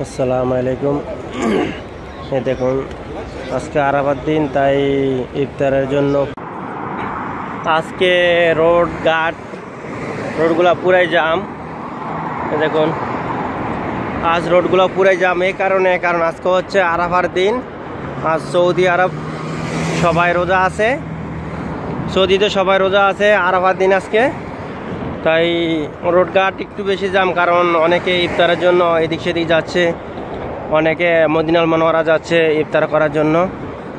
আসসালামু আলাইকুম। এই দেখুন আজকে আরাফার দিন, তাই ইফতারের জন্য আজকে রোডগুলা পুরাই জাম। দেখুন আজ রোডগুলো পুরাই জাম এই কারণ আজকে হচ্ছে আরাফার দিন। আজ সৌদি আরব সবাই রোজা আছে, সৌদিতে সবাই রোজা আছে আরাফার দিন আজকে, তাই রোডঘাট একটু বেশি জাম। কারণ অনেকে ইফতারের জন্য এদিক সেদিক যাচ্ছে, অনেকে মদিনাল মনোয়ারা যাচ্ছে ইফতার করার জন্য।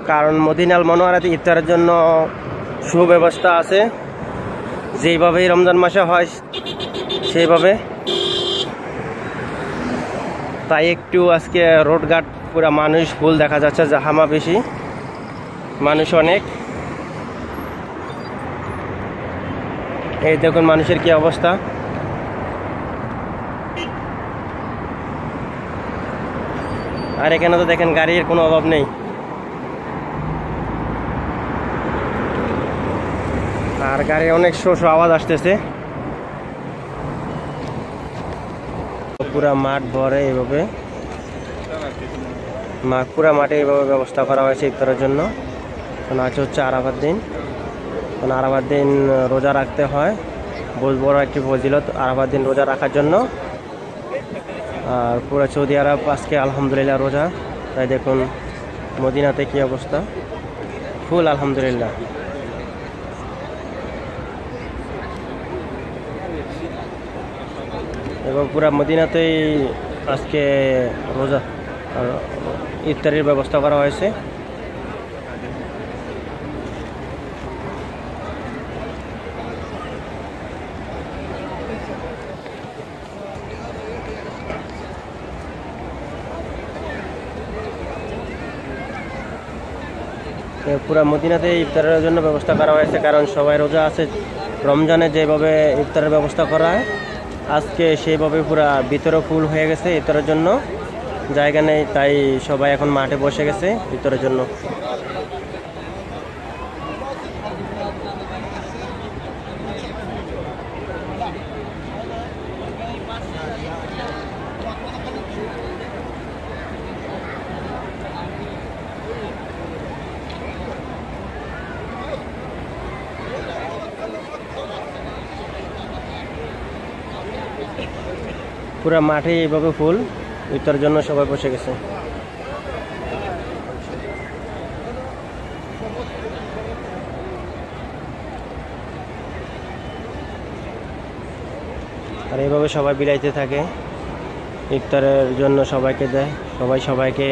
কারণ মদিনাল মনোয়ারাতে ইফতারের জন্য সুব্যবস্থা আছে, যেইভাবেই রমজান মাসে হয় সেইভাবে। তাই একটু আজকে রোডঘাট পুরা মানুষ ফুল দেখা যাচ্ছে, জাহামা বেশি, মানুষ অনেক। এই দেখুন মানুষের কি অবস্থা। আর এখানে তো দেখেন গাড়ির কোনো অভাব নেই। আর গাড়ির অনেক শো আওয়াজ আসতেছে। পুরা মাঠ ভরে এইভাবে, পুরা মাঠে এইভাবে ব্যবস্থা করা হয়েছে ইফতারের জন্য। কারণ আজ হচ্ছে আরাফার দিন, কারণ আরাফার দিন রোজা রাখতে হয়, বহুত বড় একটি ফজিলত আরাফার দিন রোজা রাখার জন্য। আর পুরো সৌদি আরব আজকে আলহামদুলিল্লাহ রোজা। তাই দেখুন মদিনাতে কি অবস্থা, ফুল আলহামদুলিল্লাহ। এবং পুরা মদিনাতেই আজকে রোজা আর ইফতারির ব্যবস্থা করা হয়েছে। পুরা মদিনাতে ইফতারের জন্য ব্যবস্থা করা হয়েছে, কারণ সবাই রোজা আছে। রমজানে যেভাবে ইফতারের ব্যবস্থা করা হয় আজকে সেইভাবে পুরা ভিতরে ফুল হয়ে গেছে। ইফতারের জন্য জায়গা নেই, তাই সবাই এখন মাঠে বসে গেছে ইফতারের জন্য। পুরা মাঠে এইভাবে ফুল, ইফতারের জন্য সবাই বসে গেছে। আর এইভাবে সবাই বিলাইতে থাকে, ইফতারের জন্য সবাইকে দেয়, সবাই সবাইকে